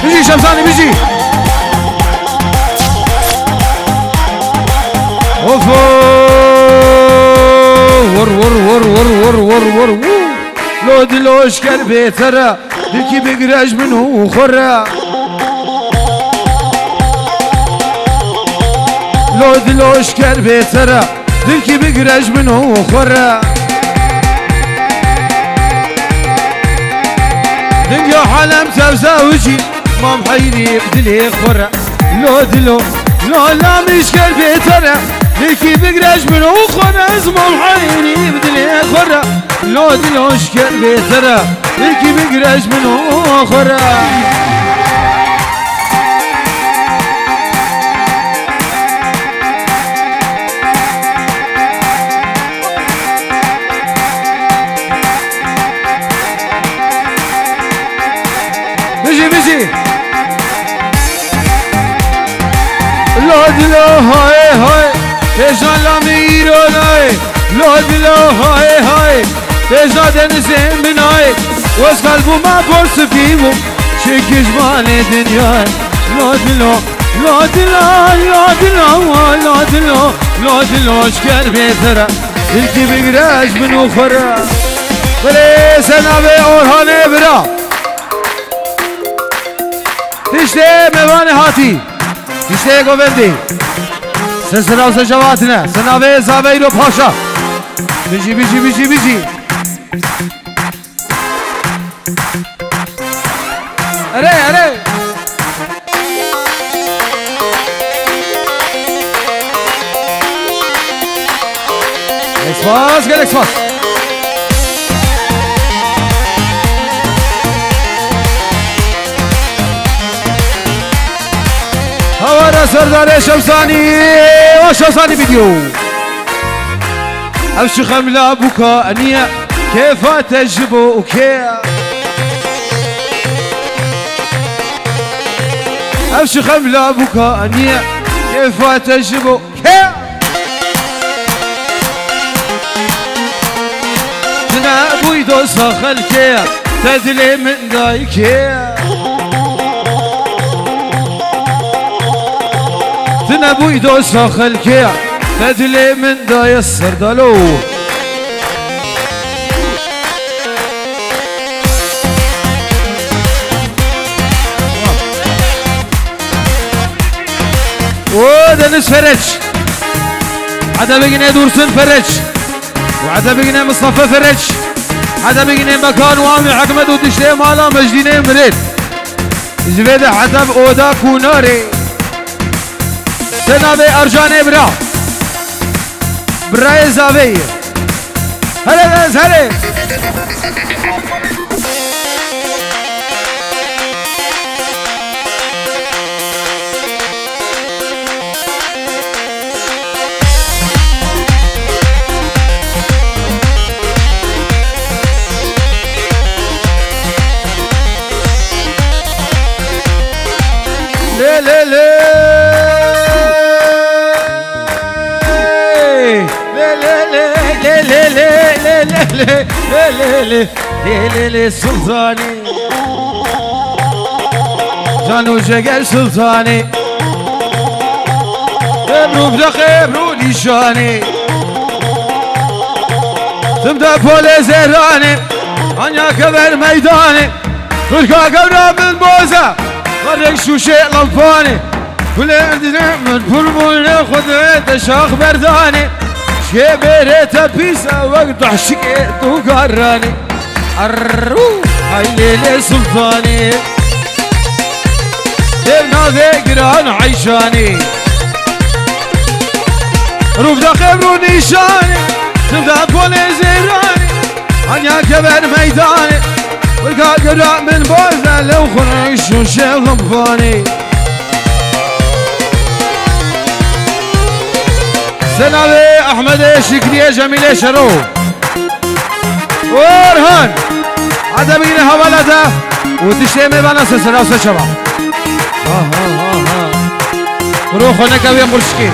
بيجي شمساني بيجي اوفو ور ور ور ور ور ور ور لو دلوش كربي ترى ديكي بقراج منه خرا لو دلوش كربي ترى ديكي بقراج منه خرا دنيا حلم سوساوجي ما محيني بدلي خرا لو دلو لو لا مش كربي ترى ديكي بقراج منه خرا ما محيني بدلي خرا لو دلوش كربي ترى ديكي بقراج منه خرا بيجي لو هاي هاي تجان لاميرو لاي لو هاي هاي تجان دنزين بناي وز قلبو ما برس فيمو شكش مالي دنياي لو شكر بيترا الكي بقراج منو خرا بري سنابي اورهاني برا تشتي ميواني هاتي تشتي گووندی سلسله و سجواتنا سنابه زاویرو پاشا بیجی اره اکسپاس گل اکسپاس هوارا سردار شمساني وشمساني فيديو أمشي خملة بكاء أنية كيف تجبو وكيا أمشي خملة بكاء أنية كيف تجبو كيا تنا أبوي دوسا خلكيا تدلي من دايكيا تنا أبوي دوسا خلكيا تدلي من داي السردالو ودنس فرج عدا بقنا دورسن فرج وعدا بقنا مصطفى فرج عدا بقنا مكان وامي حكمت ودشتي مالا مجديني مريد زبيدة حتى بأودا كوناري تنابي أرجاني برا براي زاوية هلا ناس هلا ليه ليه ليه سلطاني جانو جگل سلطاني ابرو بلقبرو نشاني تبدا بول زهراني انيا كبر ميداني فرقا قبرا من بوزة غرق شوشي لنفاني كل عندنا من فرمون خذت شاخ برداني شبرت بيسا وقت حشيت وقراني الروح هاي ليلة سلطاني دينا ذكران عيشاني روف دقبرو نيشاني تبدأ بولي زيراني عنيا كبر ميداني والقا قراء من بوزة لو خريش وشيخ مفاني سنابي احمد شكري جميل شرو ورهان عدا بينا هوالته وتشتمي بنا سلسلة وسشبه ها روح هناك ويا مرشكين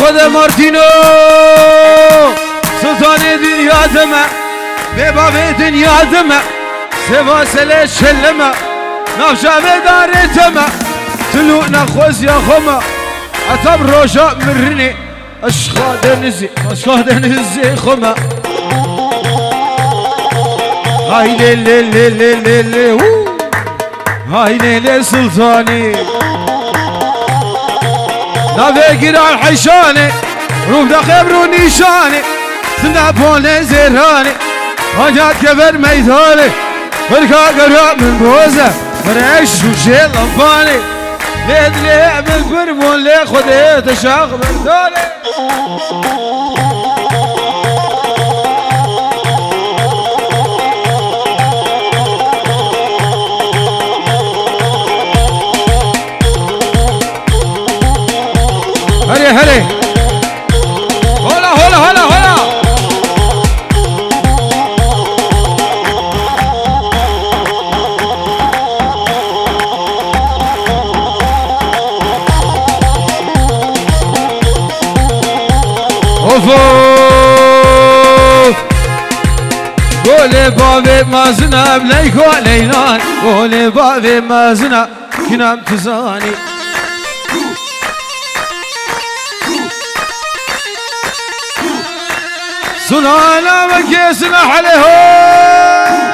خود مارتینو سلطان دنیا دمه به باب دنیا دمه سواسل شلمه نفشا بدار تمه تلو نخوز يا خمه أتب روشا مرني أشخاد نزي خمه هاي ليلي ليلي ليلي هاي ليلي سلطاني نافي قرال حيشاني روح دا خبرو نيشاني سنابوني زيراني هاجات كبر ميداني بركا قراب من بوزة مرعش وشيل لباني ليد ليه بالقربون ليه خدي تشاق برداني هري هري هلا هلا هلا هلا اوفو قولي بابي ما زنا بليكو ليلان قولي بابي ما زنا كنام تزاني سنانا وكيسنا عليهم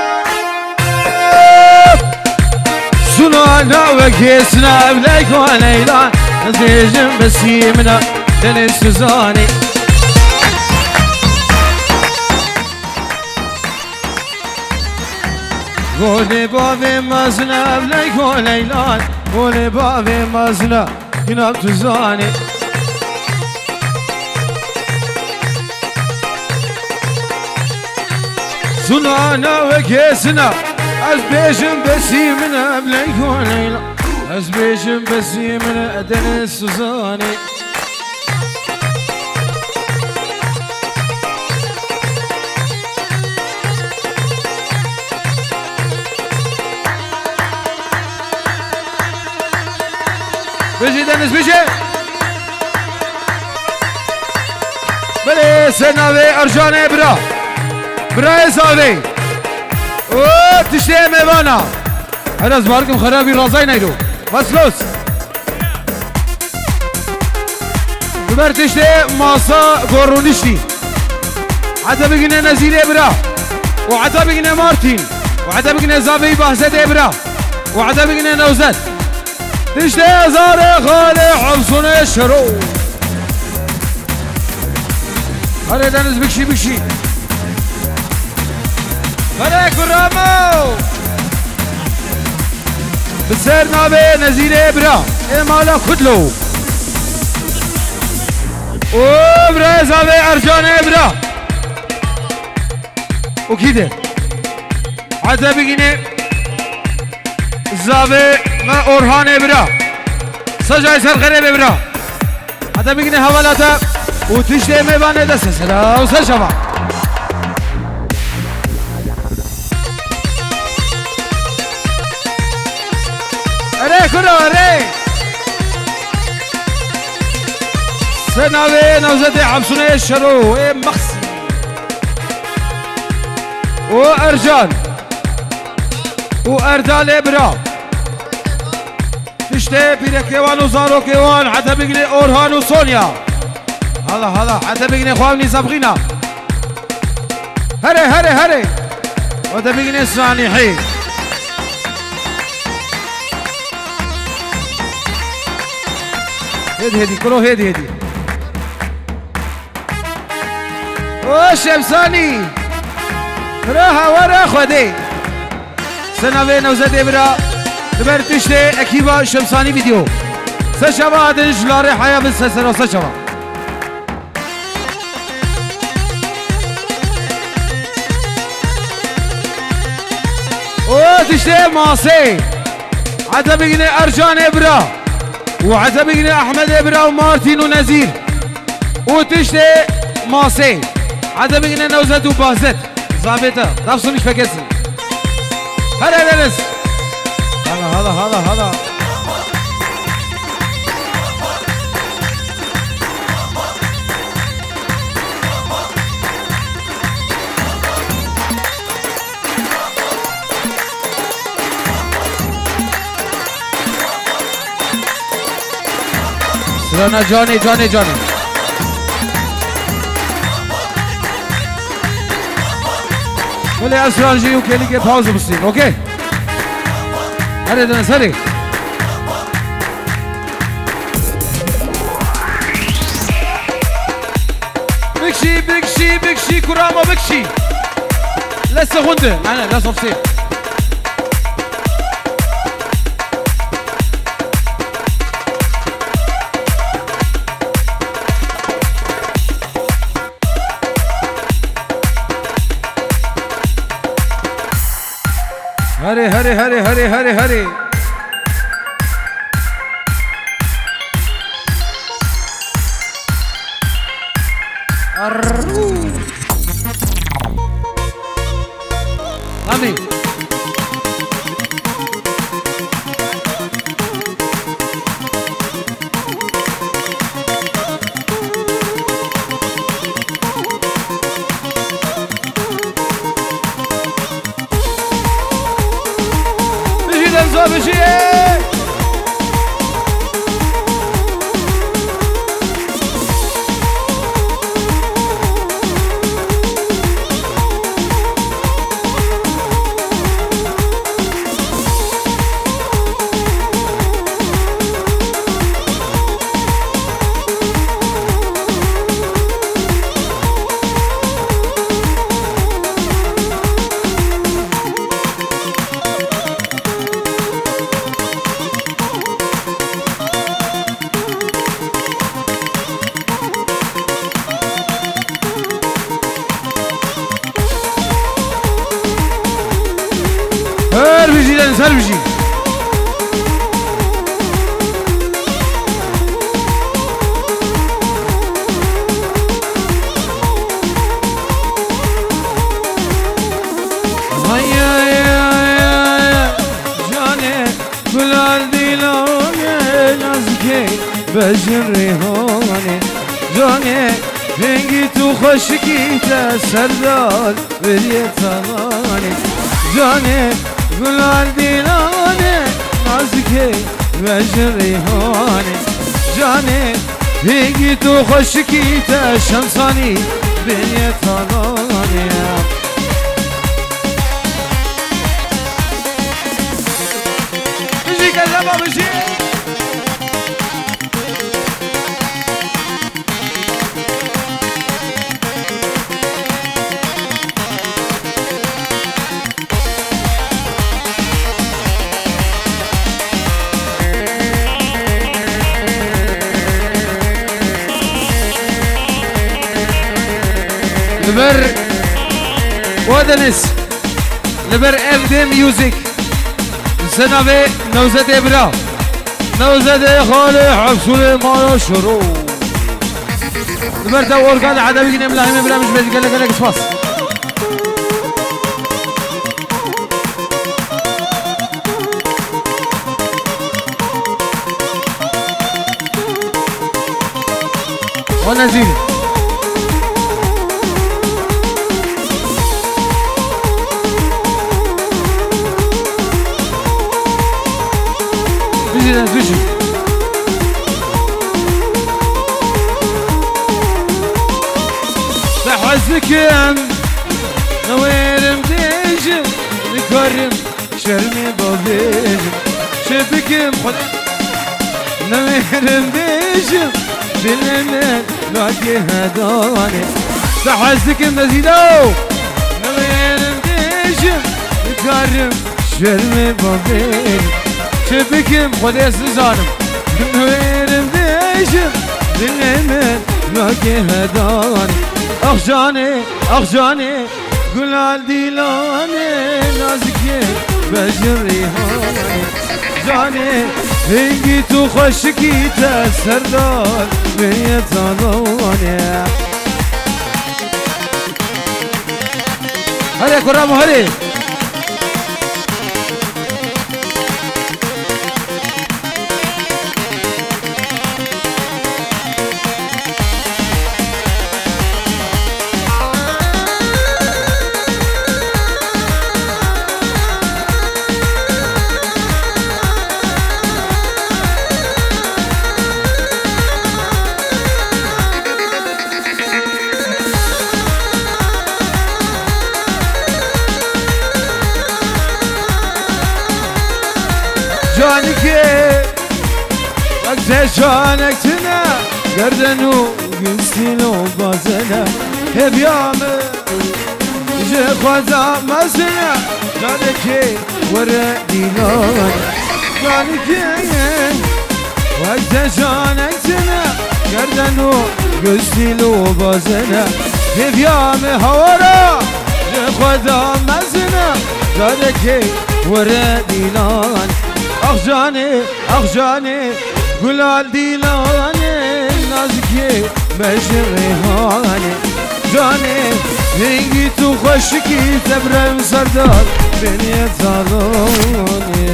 سنانا وكيسنا بليك وليلان نزيجن بسيمنا دنس تزاني قولي بابي مازنا بليك وليلان قولي بابي مازنا كنام تزاني سنانا وكيسنا أزبيشن بسيمنا بليك وليلان أزبيشن بسيمنا دنس تزاني بيجي دنس بيجي بلي سناوي أرجاني برا برای زاوی او تشتی میوانا هر از بارکم خرابی رازای نیرو وصلوس ببر تشتی ماسا گورونشتی حتی بگینه نزیره برا و حتی بگینه مارتین و حتی بگینه زاوی بحثت برا و حتی بگینه نوزد تشتی ازار خالی حبسون شرو هر دنز بکشی بکشی هلا كرامو بسير نابي نزيل ابرا امالا كدلو وبرا زاوي ارجان ابرا وكده حتى بقينا زاوي ما اورهان ابرا سجاي سر غريب ابرا حتى بقينا حوالاتا وتشتي ميبانه دست سلا وسجوا أري كنا أري سناوي نوزتي حمسوني الشرو إيه مخصي وأرجان وأردال إبرا تشتي بيركيوان وزارو كيوان حتى بيقني أورهان وسونيا هلا حتى بيقني خواني سابقينا هري وحتى بيقني سانيحي هدي كلو هدي وش يمساني راها ورا خدي سناوي نوزد ابرا دبرتشتي اكيبا شمساني فيديو سشبا دنج لاري حيا بالسلسلة سشبا وتشتي ماسي عدا بيقني ارجان ابرا وعدا بيقني احمد ابرا ومارتين ونزير وتشتي ماسي عدا بيقني نوزد وبازت ظابطه نفسه مش فاكسني هلا دنس هلا رانا جاني جاني جاني ولی اسران جیو کلی که پاوز بستیم اوکی هره دنس هره بکشی بکشی بکشی کراما بکشی لسه خونده نه لسه افسیر هري هري هري هري هري هري امين بشي سربجي جاني بلال ديلاني نازكي بجري هوني جاني رنگی تو خشکی سردار بریت آنی جانه گلال دیلانه نازکه و ریحانه جانه رنگی تو خشکی شمسانی بریت آنی بشی کلمه بشی لبر ودنس لبر اف دي ميوزك سنوي نوزد ابرا نوزد خالي حبسولي مالا شروع لبر تو اورگان عدبي نم لاهم ابرا مش بدي قال لك اسفاس ونزيل بيجي بحزكم نويرم ديجم نكرم شرمي بابيجم شبكم خد نويرم ديجم بالأمان لاقي هداني بحزكم نزيدو نويرم ديجم نكرم شرمي بابيجم شبكم خد يسزانم نويرم ديجم بالأمان لاقي هداني اخ جاني گلال دیلانه نازکه بجری هانه جانه هنگی تو خشکی تا سردار بیت آنانه هره کرام هره جانك وقت جانك تنا قردن وقستين وبازنا هبيام جي خدا مسنا جانك وردي لون جانك وقت جانك تنا قردن وقستين وبازنا هبيام هورا جي خدا مسنا جانك وردي لون اخ جاني قلال ديلاني نازكي مجريهاني جاني هنگی تو خشکی تبرم سردار بني يتزالوني